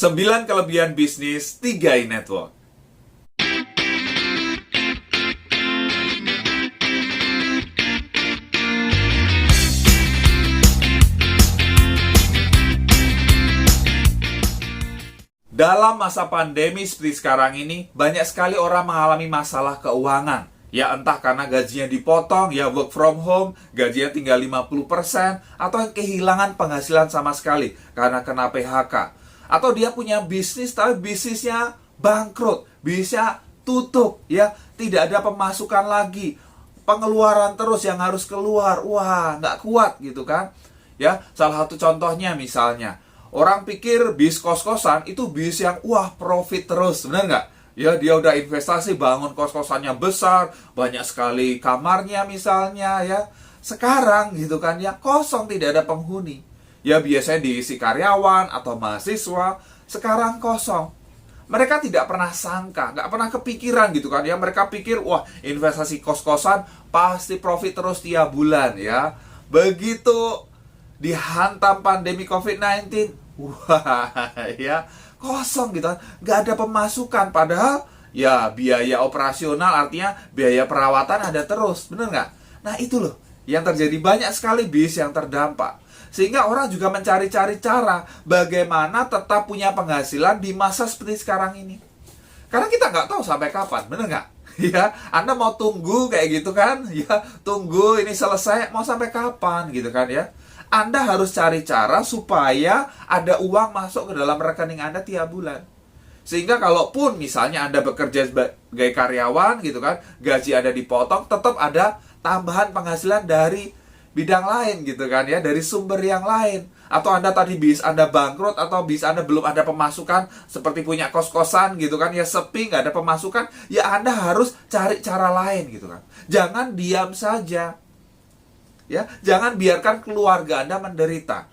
9 kelebihan bisnis 3i Network. Dalam masa pandemi seperti sekarang ini, banyak sekali orang mengalami masalah keuangan. Ya entah karena gajinya dipotong, ya work from home, gajinya tinggal 50%, atau kehilangan penghasilan sama sekali karena kena PHK. Atau dia punya bisnis, tapi bisnisnya bangkrut, bisnisnya tutup, ya tidak ada pemasukan lagi. Pengeluaran terus yang harus keluar, wah nggak kuat gitu kan. Ya, salah satu contohnya misalnya, orang pikir bis kos-kosan itu bis yang wah profit terus, benar nggak? Ya dia udah investasi bangun kos-kosannya besar, banyak sekali kamarnya misalnya ya. Sekarang gitu kan ya kosong, tidak ada penghuni. Ya biasanya diisi karyawan atau mahasiswa, sekarang kosong. Mereka tidak pernah sangka, nggak pernah kepikiran gitu kan ya. Mereka pikir wah investasi kos-kosan pasti profit terus tiap bulan ya. Begitu dihantam pandemi COVID-19, wah ya kosong gitu kan, nggak ada pemasukan, padahal ya biaya operasional artinya biaya perawatan ada terus, bener nggak? Nah itu loh yang terjadi, banyak sekali bis yang terdampak, sehingga orang juga mencari-cari cara bagaimana tetap punya penghasilan di masa seperti sekarang ini, karena kita nggak tahu sampai kapan, bener nggak? Ya, Anda mau tunggu kayak gitu kan? Ya, tunggu ini selesai, mau sampai kapan gitu kan ya? Anda harus cari cara supaya ada uang masuk ke dalam rekening Anda tiap bulan. Sehingga kalaupun misalnya Anda bekerja sebagai karyawan gitu kan, gaji Anda dipotong, tetap ada tambahan penghasilan dari bidang lain gitu kan ya, dari sumber yang lain. Atau Anda tadi bis Anda bangkrut, atau bis Anda belum ada pemasukan, seperti punya kos-kosan gitu kan ya, sepi, nggak ada pemasukan, ya Anda harus cari cara lain gitu kan. Jangan diam saja. Ya, jangan biarkan keluarga Anda menderita.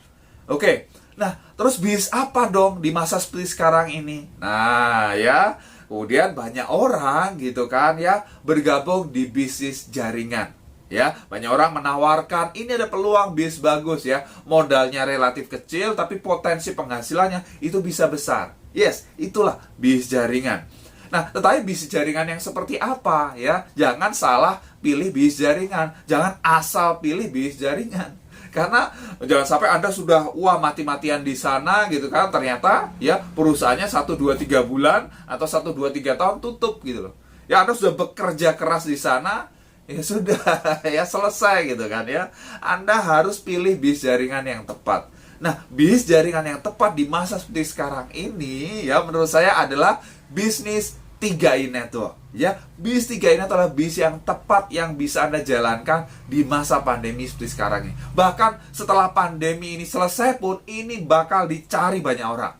Oke, nah terus bisnis apa dong di masa seperti sekarang ini? Nah ya, kemudian banyak orang gitu kan ya bergabung di bisnis jaringan. Ya, banyak orang menawarkan ini ada peluang bisnis bagus ya, modalnya relatif kecil tapi potensi penghasilannya itu bisa besar. Yes, itulah bisnis jaringan. Nah, tetapi bisnis jaringan yang seperti apa ya? Jangan salah pilih bisnis jaringan. Jangan asal pilih bisnis jaringan. Karena jangan sampai Anda sudah mati-matian di sana gitu kan, ternyata ya perusahaannya 1 2 3 bulan atau 1 2 3 tahun tutup gitu loh. Ya Anda sudah bekerja keras di sana, ya sudah ya selesai gitu kan ya. Anda harus pilih bisnis jaringan yang tepat. Nah, bisnis jaringan yang tepat di masa seperti sekarang ini ya menurut saya adalah bisnis 3i Network. Ya, bisnis 3i Network adalah bisnis yang tepat yang bisa Anda jalankan di masa pandemi seperti sekarang ini. Bahkan setelah pandemi ini selesai pun ini bakal dicari banyak orang.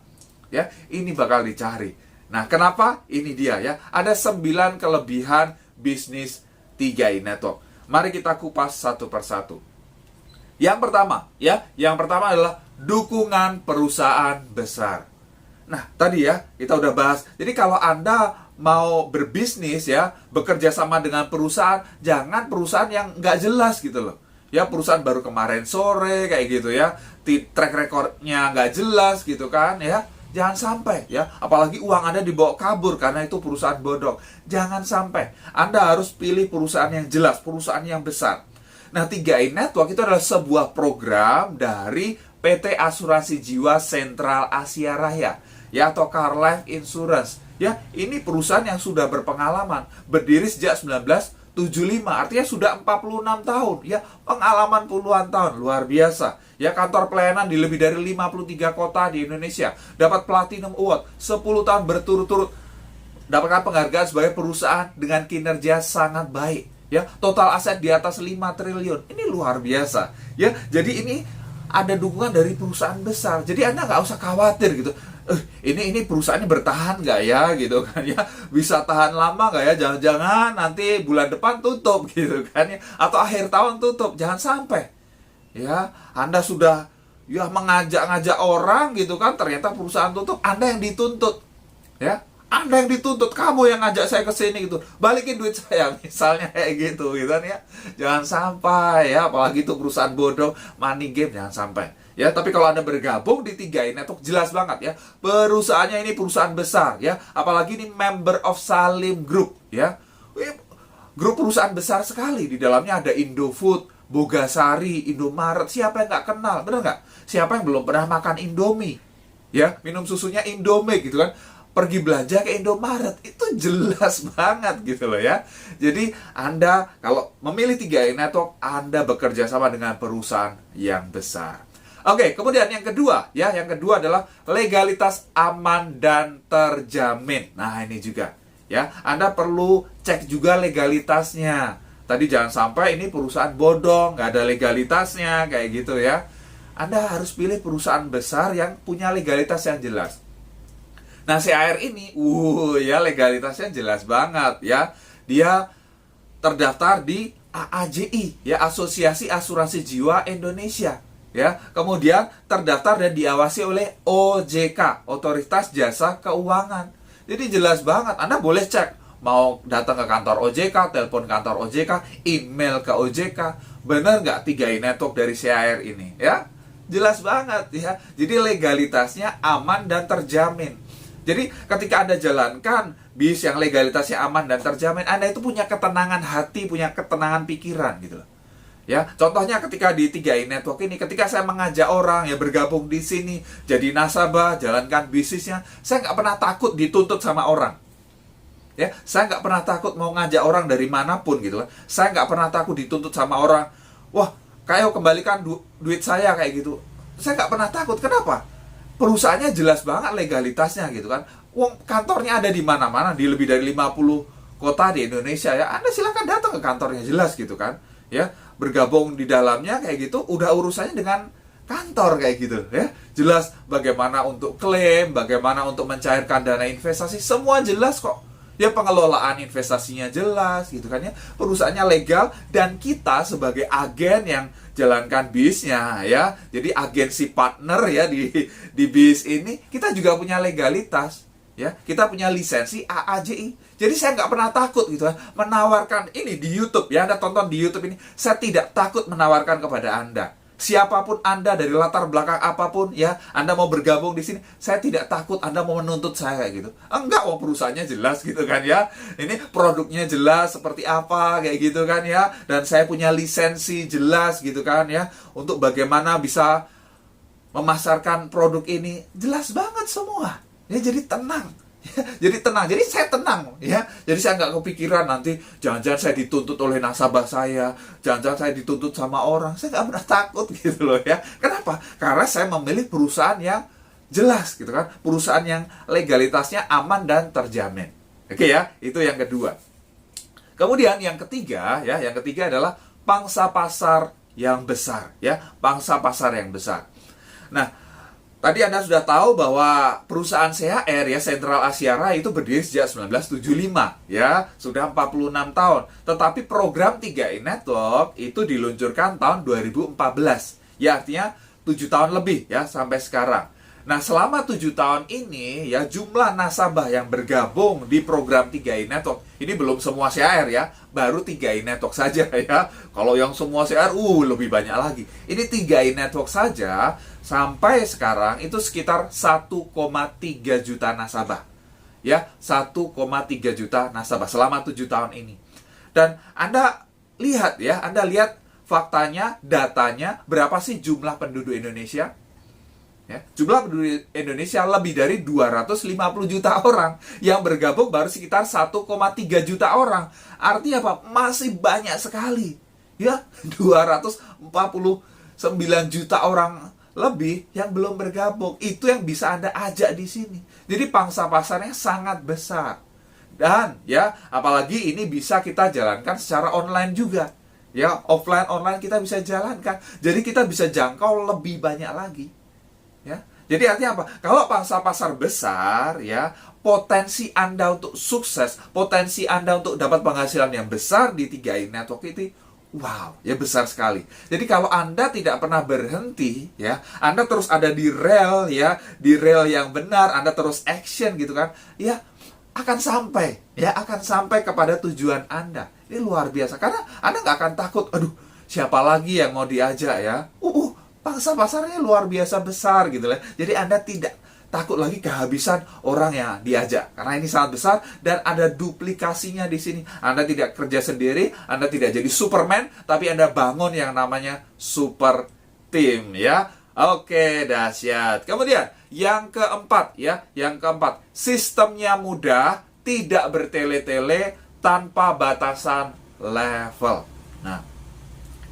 Ya, ini bakal dicari. Nah, kenapa? Ini dia ya. Ada 9 kelebihan bisnis 3i Network. Mari kita kupas satu persatu. Yang pertama adalah dukungan perusahaan besar. Nah, tadi ya, kita udah bahas. Jadi kalau Anda mau berbisnis ya, bekerja sama dengan perusahaan, jangan perusahaan yang nggak jelas gitu loh. Ya, perusahaan baru kemarin sore, kayak gitu ya. Track recordnya nggak jelas gitu kan ya. Jangan sampai ya, apalagi uang Anda dibawa kabur karena itu perusahaan bodong. Jangan sampai. Anda harus pilih perusahaan yang jelas, perusahaan yang besar. Nah, 3i Network itu adalah sebuah program dari PT Asuransi Jiwa Sentral Asia Raya, ya, atau Car Life Insurance. Ya, ini perusahaan yang sudah berpengalaman, berdiri sejak 1975, artinya sudah 46 tahun, ya, pengalaman puluhan tahun, luar biasa. Ya, kantor pelayanan di lebih dari 53 kota di Indonesia, dapat Platinum Award, 10 tahun berturut-turut, dapatkan penghargaan sebagai perusahaan dengan kinerja sangat baik. Ya, total aset di atas 5 triliun. Ini luar biasa. Ya, jadi ini ada dukungan dari perusahaan besar. Jadi Anda nggak usah khawatir gitu. Ini perusahaannya bertahan nggak ya gitu kan ya, bisa tahan lama nggak ya, jangan-jangan nanti bulan depan tutup gitu kan ya, atau akhir tahun tutup. Jangan sampai ya Anda sudah ya mengajak-ngajak orang gitu kan, ternyata perusahaan tutup, Anda yang dituntut ya. Anda yang dituntut, kamu yang ngajak saya ke sini gitu, balikin duit saya misalnya kayak gitu kan ya. Jangan sampai ya, apalagi itu perusahaan bodoh, money game, jangan sampai. Ya, tapi kalau Anda bergabung di 3i Network jelas banget ya. Perusahaannya ini perusahaan besar ya. Apalagi ini member of Salim Group ya. Grup perusahaan besar sekali. Di dalamnya ada Indofood, Bogasari, Indomaret. Siapa yang nggak kenal? Bener nggak? Siapa yang belum pernah makan Indomie? Ya, minum susunya Indomie gitu kan. Pergi belanja ke Indomaret. Itu jelas banget gitu loh ya. Jadi Anda kalau memilih 3i Network, Anda bekerja sama dengan perusahaan yang besar. Oke, kemudian yang kedua ya, yang kedua adalah legalitas aman dan terjamin. Nah, ini juga ya, Anda perlu cek juga legalitasnya. Tadi jangan sampai ini perusahaan bodong, nggak ada legalitasnya kayak gitu ya. Anda harus pilih perusahaan besar yang punya legalitas yang jelas. Nah, CAR ini, ya legalitasnya jelas banget ya. Dia terdaftar di AAJI ya, Asosiasi Asuransi Jiwa Indonesia. Ya, kemudian terdaftar dan diawasi oleh OJK, Otoritas Jasa Keuangan. Jadi jelas banget, Anda boleh cek mau datang ke kantor OJK, telepon kantor OJK, email ke OJK, bener nggak 3i Network dari CAR ini? Ya, jelas banget ya. Jadi legalitasnya aman dan terjamin. Jadi ketika Anda jalankan bis yang legalitasnya aman dan terjamin, Anda itu punya ketenangan hati, punya ketenangan pikiran gitu loh. Ya, contohnya ketika di 3i Network ini, ketika saya mengajak orang ya bergabung di sini, jadi nasabah, jalankan bisnisnya, saya nggak pernah takut dituntut sama orang. Ya, saya nggak pernah takut mau ngajak orang dari manapun gitu kan. Saya nggak pernah takut dituntut sama orang. Wah, kayak kembalikan duit saya kayak gitu. Saya nggak pernah takut. Kenapa? Perusahaannya jelas banget legalitasnya gitu kan. Wong kantornya ada di mana-mana, di lebih dari 50 kota di Indonesia ya. Anda silakan datang ke kantornya, jelas gitu kan. Ya, bergabung di dalamnya kayak gitu, udah urusannya dengan kantor kayak gitu ya. Jelas bagaimana untuk klaim, bagaimana untuk mencairkan dana investasi, semua jelas kok. Ya, pengelolaan investasinya jelas gitu kan ya. Perusahaannya legal dan kita sebagai agen yang jalankan bisnya ya. Jadi agensi partner ya di bis ini, kita juga punya legalitas. Ya, kita punya lisensi AAJI. Jadi saya nggak pernah takut gitu kan menawarkan ini di YouTube ya. Anda tonton di YouTube ini, saya tidak takut menawarkan kepada Anda. Siapapun Anda dari latar belakang apapun ya, Anda mau bergabung di sini, saya tidak takut Anda mau menuntut saya kayak gitu. Enggak, perusahaannya jelas gitu kan ya. Ini produknya jelas seperti apa kayak gitu kan ya. Dan saya punya lisensi jelas gitu kan ya untuk bagaimana bisa memasarkan produk ini. Jelas banget semua. Ya, jadi tenang. Jadi tenang. Jadi saya tenang ya. Jadi saya nggak kepikiran nanti jangan-jangan saya dituntut oleh nasabah saya, jangan-jangan saya dituntut sama orang. Saya nggak pernah takut gitu loh ya. Kenapa? Karena saya memilih perusahaan yang jelas gitu kan. Perusahaan yang legalitasnya aman dan terjamin. Oke ya, itu yang kedua. Kemudian yang ketiga ya, yang ketiga adalah pangsa pasar yang besar ya, pangsa pasar yang besar. Nah, tadi Anda sudah tahu bahwa perusahaan CHR ya, Sentral Axiara itu berdiri sejak 1975 ya, sudah 46 tahun. Tetapi program 3i Network itu diluncurkan tahun 2014. Ya, artinya 7 tahun lebih ya sampai sekarang. Nah, selama 7 tahun ini ya, jumlah nasabah yang bergabung di program 3i Network ini belum semua CHR ya, baru 3i Network saja ya. Kalau yang semua CHR lebih banyak lagi. Ini 3i Network saja sampai sekarang itu sekitar 1,3 juta nasabah. Ya, 1,3 juta nasabah selama 7 tahun ini. Dan Anda lihat ya, Anda lihat faktanya, datanya, berapa sih jumlah penduduk Indonesia? Ya, jumlah penduduk Indonesia lebih dari 250 juta orang. Yang bergabung baru sekitar 1,3 juta orang. Artinya apa? Masih banyak sekali. Ya, 249 juta orang lebih yang belum bergabung. Itu yang bisa Anda ajak di sini. Jadi pangsa pasarnya sangat besar. Dan ya, apalagi ini bisa kita jalankan secara online juga. Ya, offline online kita bisa jalankan. Jadi kita bisa jangkau lebih banyak lagi. Ya, jadi artinya apa? Kalau pangsa pasar besar, ya, potensi Anda untuk sukses, potensi Anda untuk dapat penghasilan yang besar di 3i Network itu, wow, ya besar sekali. Jadi kalau Anda tidak pernah berhenti, ya, Anda terus ada di rel, ya, di rel yang benar, Anda terus action gitu kan, ya, akan sampai kepada tujuan Anda. Ini luar biasa, karena Anda nggak akan takut, aduh, siapa lagi yang mau diajak ya? pangsa pasarnya luar biasa besar gitu lah. Jadi Anda tidak takut lagi kehabisan orang yang diajak, karena ini sangat besar dan ada duplikasinya di sini. Anda tidak kerja sendiri, Anda tidak jadi Superman, tapi Anda bangun yang namanya super team ya. Oke, dahsyat. Kemudian yang keempat ya, sistemnya mudah, tidak bertele-tele, tanpa batasan level. Nah,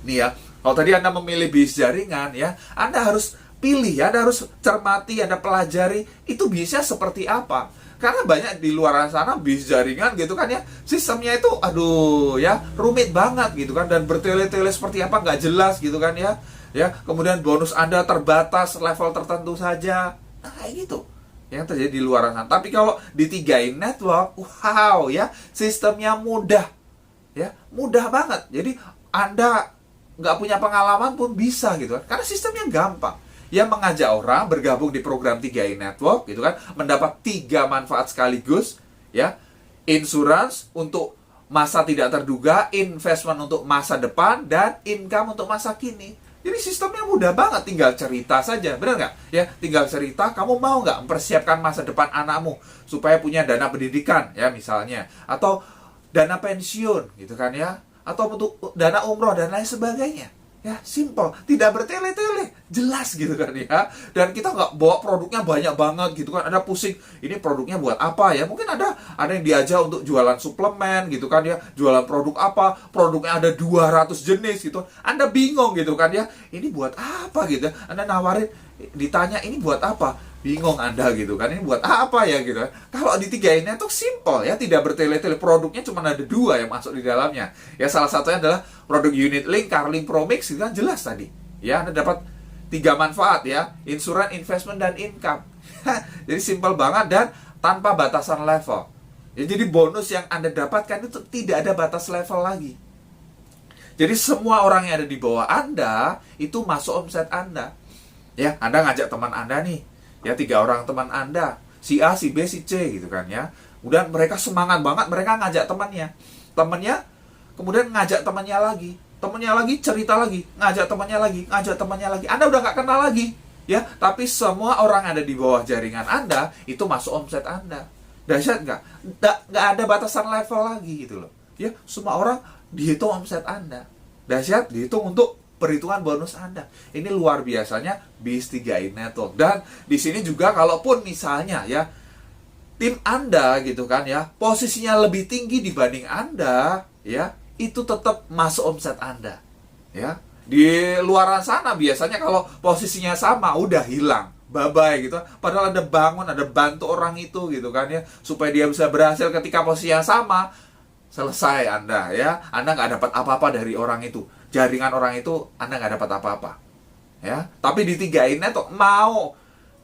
ini ya, kalau tadi Anda memilih bisnis jaringan ya, Anda harus pilih ya, Anda harus cermati, Anda pelajari itu bisnisnya seperti apa. Karena banyak di luar sana bisnis jaringan gitu kan ya, sistemnya itu aduh ya, rumit banget gitu kan, dan bertele-tele seperti apa nggak jelas gitu kan ya. Ya, kemudian bonus Anda terbatas level tertentu saja. Nah, kayak gitu yang terjadi di luar sana. Tapi kalau di 3i Network, wow ya, sistemnya mudah. Ya, mudah banget. Jadi Anda nggak punya pengalaman pun bisa gitu kan. Karena sistemnya gampang. Ya, mengajak orang bergabung di program 3i Network gitu kan, mendapat 3 manfaat sekaligus ya. Insurance untuk masa tidak terduga, investment untuk masa depan, dan income untuk masa kini. Jadi sistemnya mudah banget, tinggal cerita saja, benar nggak? Ya, tinggal cerita, kamu mau nggak mempersiapkan masa depan anakmu supaya punya dana pendidikan, ya misalnya, atau dana pensiun, gitu kan ya, atau untuk dana umroh dan lain sebagainya. Ya, simple, tidak bertele-tele, jelas gitu kan ya. Dan kita nggak bawa produknya banyak banget gitu kan. Ada pusing, ini produknya buat apa ya? Mungkin ada yang diajak untuk jualan suplemen gitu kan ya. Jualan produk apa? Produknya ada 200 jenis gitu. Anda bingung gitu kan ya. Ini buat apa gitu. Anda nawarin, ditanya ini buat apa? Bingung Anda gitu kan, ini buat apa ya gitu. Kalau di 3i Network simple ya, tidak bertele-tele, produknya cuma ada 2 yang masuk di dalamnya. Ya, salah satunya adalah produk Unit Link, Carlink Promix, itu kan jelas tadi. Ya, Anda dapat 3 manfaat ya, insurance, investment, dan income. Jadi simple banget dan tanpa batasan level. Ya, jadi bonus yang Anda dapatkan itu tidak ada batas level lagi. Jadi semua orang yang ada di bawah Anda itu masuk omset Anda. Ya, Anda ngajak teman Anda nih, ya 3 orang teman Anda, si A, si B, si C gitu kan ya. Kemudian mereka semangat banget, mereka ngajak temannya, kemudian ngajak temannya lagi, cerita lagi, ngajak temannya lagi. Anda udah nggak kenal lagi, ya. Tapi semua orang ada di bawah jaringan Anda itu masuk omset Anda. Dahsyat nggak? Nggak ada batasan level lagi gitu loh. Ya, semua orang dihitung omset Anda. Dahsyat, dihitung untuk perhitungan bonus Anda. Ini luar biasanya bis 3i Network. Dan di sini juga kalaupun misalnya ya tim Anda gitu kan ya, posisinya lebih tinggi dibanding Anda, ya, itu tetap masuk omset Anda. Ya. Di luar sana biasanya kalau posisinya sama udah hilang. Bye-bye gitu. Padahal Anda bangun, Anda bantu orang itu gitu kan ya, supaya dia bisa berhasil. Ketika posisinya sama, selesai Anda ya. Anda nggak dapat apa-apa dari orang itu. Jaringan orang itu Anda nggak dapat apa-apa. Ya, tapi di 3i Network mau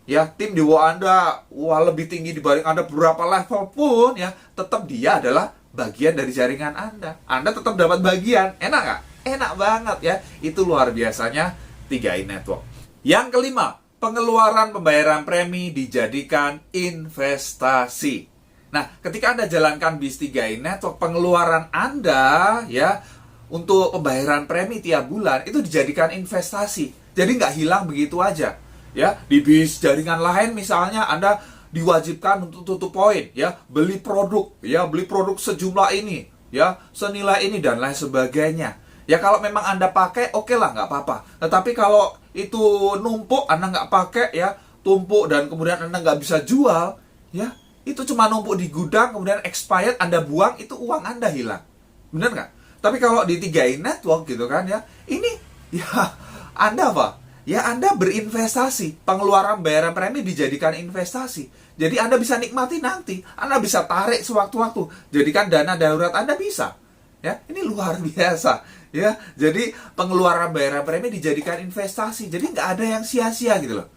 ya tim di bawah Anda lebih tinggi dibanding Anda berapa level pun ya, tetap dia adalah bagian dari jaringan Anda. Anda tetap dapat bagian. Enak nggak? Enak banget ya. Itu luar biasanya 3i Network. Yang kelima, pengeluaran pembayaran premi dijadikan investasi. Nah, ketika Anda jalankan bis 3i Network, pengeluaran Anda ya untuk pembayaran premi tiap bulan itu dijadikan investasi. Jadi nggak hilang begitu aja. Ya, di bis jaringan lain misalnya Anda diwajibkan untuk tutup poin, ya, beli produk sejumlah ini, ya, senilai ini dan lain sebagainya. Ya, kalau memang Anda pakai, oke lah, nggak apa-apa. Tetapi kalau itu numpuk, Anda nggak pakai, ya, tumpuk dan kemudian Anda nggak bisa jual, ya, itu cuma numpuk di gudang, kemudian expired, Anda buang, itu uang Anda hilang. Bener nggak? Tapi kalau di 3i Network gitu kan ya, ini ya Anda apa? Ya Anda berinvestasi. Pengeluaran bayaran premi dijadikan investasi. Jadi Anda bisa nikmati nanti. Anda bisa tarik sewaktu-waktu. Jadikan dana darurat Anda bisa. Ya, ini luar biasa. Ya, jadi pengeluaran bayaran premi dijadikan investasi. Jadi nggak ada yang sia-sia gitu loh.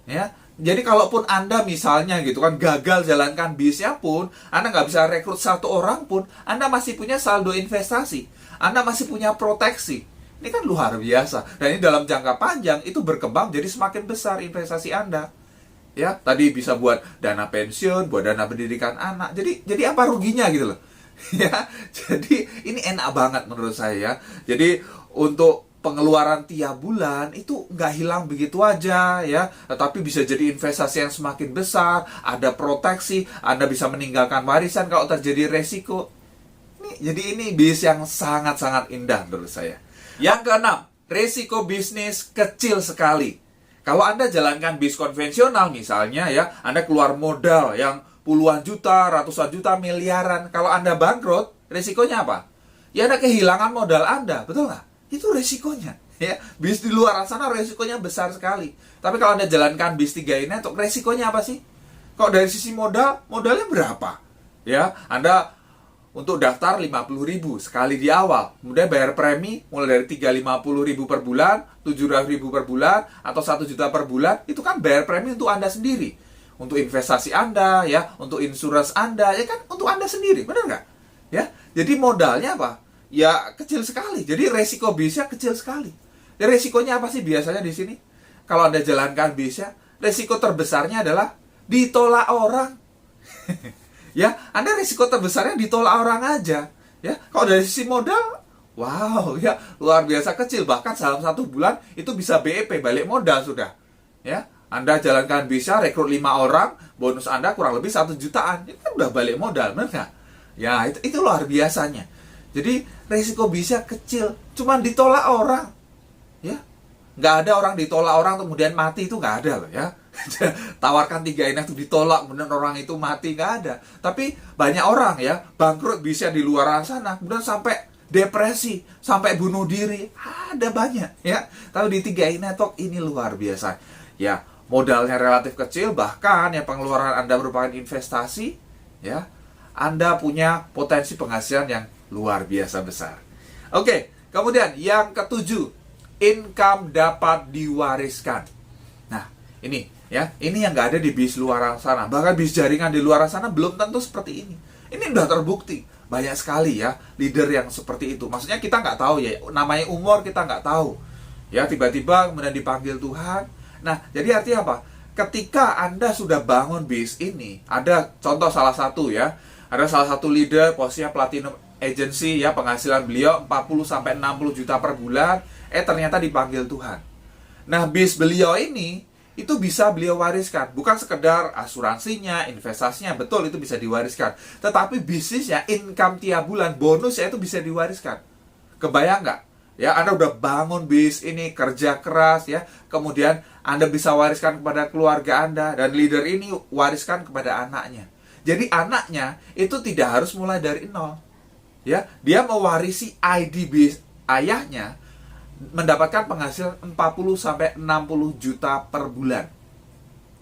Ya, jadi kalaupun Anda misalnya gitu kan gagal jalankan bisnisnya pun, Anda nggak bisa rekrut 1 orang pun, Anda masih punya saldo investasi. Anda masih punya proteksi. Ini kan luar biasa. Dan ini dalam jangka panjang itu berkembang jadi semakin besar investasi Anda. Ya, tadi bisa buat dana pensiun, buat dana pendidikan anak. Jadi apa ruginya gitu loh. Ya, jadi ini enak banget menurut saya. Jadi untuk pengeluaran tiap bulan itu nggak hilang begitu aja ya, tetapi bisa jadi investasi yang semakin besar, ada proteksi, Anda bisa meninggalkan warisan kalau terjadi resiko. Jadi ini bisnis yang sangat-sangat indah menurut saya. Yang keenam, resiko bisnis kecil sekali. Kalau Anda jalankan bisnis konvensional misalnya ya, Anda keluar modal yang puluhan juta, ratusan juta, miliaran. Kalau Anda bangkrut, resikonya apa? Ya Anda kehilangan modal Anda, betul nggak? Itu resikonya. Ya, bisnis di luar sana resikonya besar sekali. Tapi kalau Anda jalankan bisnis 3 ini, resikonya apa sih? Kalau dari sisi modal, modalnya berapa? Ya, Anda untuk daftar 50.000 sekali di awal, kemudian bayar premi mulai dari 350.000 per bulan, 700.000 per bulan, atau 1 juta per bulan, itu kan bayar premi untuk Anda sendiri, untuk investasi Anda, ya, untuk insurance Anda, ya kan, untuk Anda sendiri, benar nggak? Ya, jadi modalnya apa? Ya kecil sekali, jadi resiko bisnisnya kecil sekali. Ya, resikonya apa sih biasanya di sini? Kalau Anda jalankan bisnisnya, resiko terbesarnya adalah ditolak orang. Ya, Anda risiko terbesarnya ditolak orang aja. Ya, kalau dari sisi modal, wow, ya luar biasa kecil. Bahkan dalam 1 bulan itu bisa BEP, balik modal sudah. Ya, Anda jalankan bisa rekrut 5 orang, bonus Anda kurang lebih 1 jutaan. Itu kan udah balik modal, benar nggak? Ya, itu luar biasanya. Jadi risiko bisa kecil, cuman ditolak orang. Ya, nggak ada orang ditolak orang kemudian mati, itu nggak ada loh ya. Tawarkan 3 ini itu ditolak kemudian orang itu mati, nggak ada. Tapi banyak orang ya bangkrut bisa di luar sana kemudian sampai depresi, sampai bunuh diri, ada banyak ya. Tapi di 3 ini luar biasa ya, modalnya relatif kecil, bahkan ya pengeluaran Anda merupakan investasi ya, Anda punya potensi penghasilan yang luar biasa besar. Oke, kemudian yang ketujuh, income dapat diwariskan. Nah, ini yang nggak ada di bis luar sana. Bahkan bis jaringan di luar sana belum tentu seperti ini. Ini udah terbukti banyak sekali ya leader yang seperti itu. Maksudnya kita nggak tahu ya, namanya umur kita nggak tahu. Ya tiba-tiba kemudian dipanggil Tuhan. Nah jadi artinya apa? Ketika Anda sudah bangun bis ini, ada contoh salah satu ya, ada salah satu leader posisinya platinum agency ya, penghasilan beliau 40-60 juta per bulan. Ternyata dipanggil Tuhan. Nah bis beliau ini itu bisa beliau wariskan, bukan sekedar asuransinya, investasinya, betul itu bisa diwariskan, tetapi bisnisnya, income tiap bulan, bonusnya itu bisa diwariskan. Kebayang nggak? Ya, Anda udah bangun bis ini, kerja keras ya, kemudian Anda bisa wariskan kepada keluarga Anda, dan leader ini wariskan kepada anaknya. Jadi anaknya itu tidak harus mulai dari nol. Ya, dia mewarisi ID bis ayahnya, mendapatkan penghasilan 40-60 juta per bulan.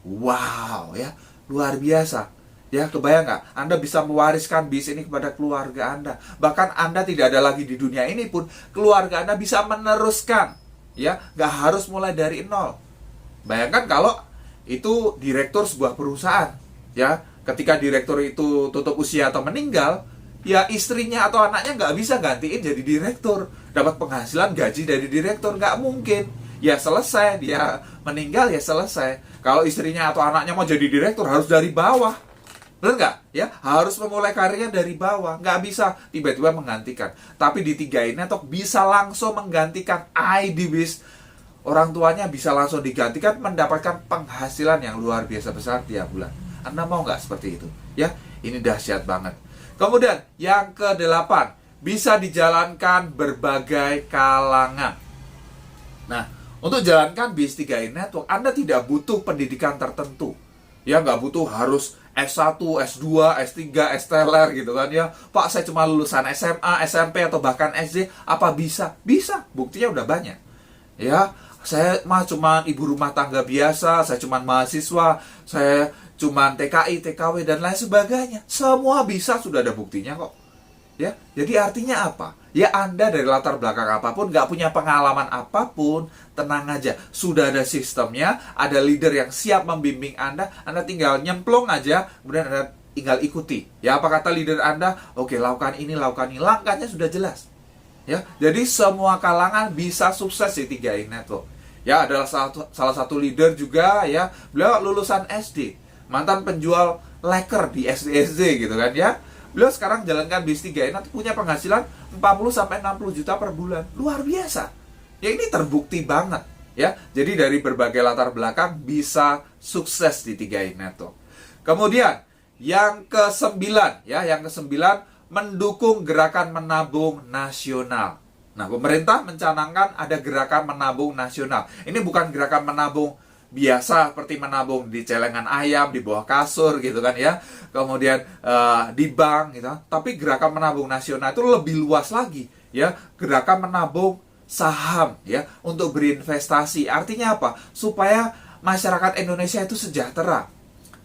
Wow, ya, luar biasa. Ya, kebayang nggak? Anda bisa mewariskan bis ini kepada keluarga Anda. Bahkan Anda tidak ada lagi di dunia ini pun, keluarga Anda bisa meneruskan. Ya, nggak harus mulai dari nol. Bayangkan kalau itu direktur sebuah perusahaan. Ya, ketika direktur itu tutup usia atau meninggal, ya istrinya atau anaknya nggak bisa gantiin jadi direktur, dapat penghasilan gaji dari direktur, nggak mungkin. Ya selesai, dia meninggal ya selesai. Kalau istrinya atau anaknya mau jadi direktur harus dari bawah, benar nggak? Ya harus memulai karirnya dari bawah, nggak bisa tiba-tiba menggantikan. Tapi di 3 ini atau bisa langsung menggantikan ID bis, orang tuanya bisa langsung digantikan, mendapatkan penghasilan yang luar biasa besar tiap bulan. Anda mau nggak seperti itu? Ya ini dahsyat banget. Kemudian yang ke-8, bisa dijalankan berbagai kalangan. Nah, untuk jalankan bis 3 network, Anda tidak butuh pendidikan tertentu. Ya, nggak butuh harus S1, S2, S3, S-teler gitu kan ya. Pak, saya cuma lulusan SMA, SMP, atau bahkan SD, apa bisa? Bisa, buktinya udah banyak. Ya, saya mah cuma ibu rumah tangga biasa, saya cuma mahasiswa, saya cuman TKI, TKW, dan lain sebagainya. Semua bisa, sudah ada buktinya kok. Ya, jadi artinya apa? Ya Anda dari latar belakang apapun, nggak punya pengalaman apapun, tenang aja. Sudah ada sistemnya, ada leader yang siap membimbing Anda tinggal nyemplung aja, kemudian Anda tinggal ikuti. Ya, apa kata leader Anda? Oke, lakukan ini, langkahnya sudah jelas. Ya, jadi semua kalangan bisa sukses di 3 network. Ya, adalah salah satu leader juga ya, beliau lulusan SD. Mantan penjual leker di SD gitu kan ya. Beliau sekarang jalankan bis 3 ini punya penghasilan 40-60 juta per bulan. Luar biasa. Ya ini terbukti banget ya. Jadi dari berbagai latar belakang bisa sukses di 3i Network. Kemudian yang kesembilan ya, yang kesembilan mendukung gerakan menabung nasional. Nah, pemerintah mencanangkan ada gerakan menabung nasional. Ini bukan gerakan menabung biasa seperti menabung di celengan ayam, di bawah kasur gitu kan ya. Kemudian di bank gitu. Tapi gerakan menabung nasional itu lebih luas lagi ya. Gerakan menabung saham ya untuk berinvestasi. Artinya apa? Supaya masyarakat Indonesia itu sejahtera.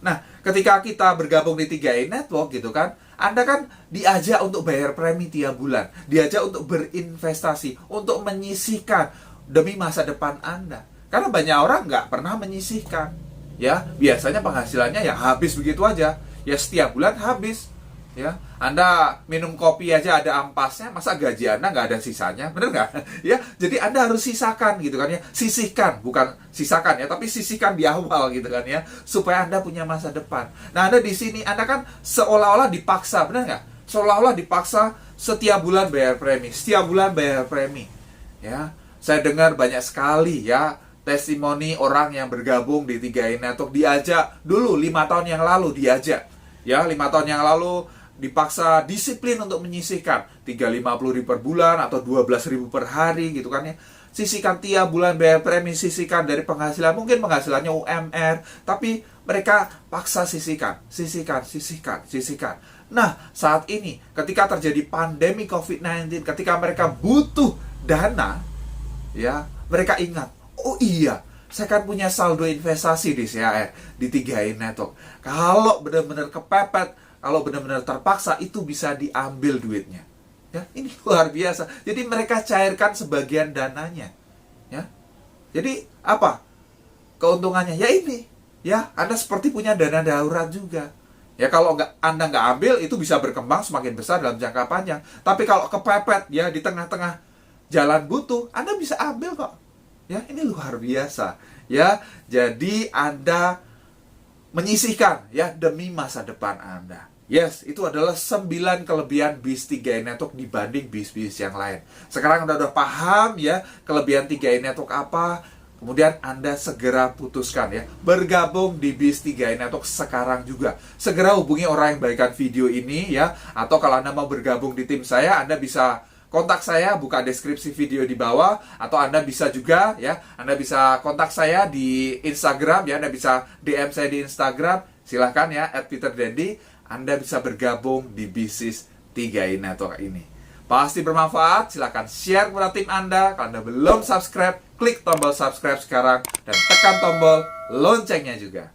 Nah, ketika kita bergabung di 3i Network gitu kan, Anda kan diajak untuk bayar premi tiap bulan, diajak untuk berinvestasi, untuk menyisihkan demi masa depan Anda. Karena banyak orang nggak pernah menyisihkan. Ya, biasanya penghasilannya ya habis begitu aja. Ya setiap bulan habis. Ya, Anda minum kopi aja ada ampasnya, masa gaji Anda nggak ada sisanya, bener nggak? Ya, jadi Anda harus sisakan gitu kan ya, sisihkan, bukan sisakan ya, tapi sisihkan di awal gitu kan ya, supaya Anda punya masa depan. Nah, Anda di sini, Anda kan seolah-olah dipaksa, bener nggak? Seolah-olah dipaksa setiap bulan bayar premi, setiap bulan bayar premi. Ya, saya dengar banyak sekali ya testimoni orang yang bergabung di 3i Network diajak dulu 5 tahun yang lalu diajak. Ya, 5 tahun yang lalu dipaksa disiplin untuk menyisihkan 350.000 per bulan atau 12.000 per hari gitu kan ya. Sisihkan tiap bulan bayar premi, sisihkan dari penghasilan, mungkin penghasilannya UMR, tapi mereka paksa sisihkan. Nah, saat ini ketika terjadi pandemi COVID-19, ketika mereka butuh dana, ya, mereka ingat, oh iya, saya kan punya saldo investasi di CHR, di 3i Network. Kalau benar-benar kepepet, kalau benar-benar terpaksa, itu bisa diambil duitnya. Ya, ini luar biasa. Jadi mereka cairkan sebagian dananya. Ya, jadi apa keuntungannya? Ya ini, ya Anda seperti punya dana darurat juga. Ya kalau Anda nggak ambil, itu bisa berkembang semakin besar dalam jangka panjang. Tapi kalau kepepet, ya di tengah-tengah jalan butuh, Anda bisa ambil kok. Ya, ini luar biasa. Ya, jadi Anda menyisihkan ya demi masa depan Anda. Yes, itu adalah 9 kelebihan bis 3i Network dibanding bis-bis yang lain. Sekarang Anda udah paham ya kelebihan 3i Network apa? Kemudian Anda segera putuskan ya, bergabung di bis 3i Network sekarang juga. Segera hubungi orang yang bagikan video ini ya, atau kalau Anda mau bergabung di tim saya, Anda bisa kontak saya, buka deskripsi video di bawah, atau Anda bisa juga ya, Anda bisa kontak saya di Instagram ya, Anda bisa DM saya di Instagram, silahkan ya, @peterdendi. Anda bisa bergabung di bisnis 3i Network ini. Pasti bermanfaat, silahkan share kepada tim Anda. Kalau Anda belum subscribe, klik tombol subscribe sekarang dan tekan tombol loncengnya juga.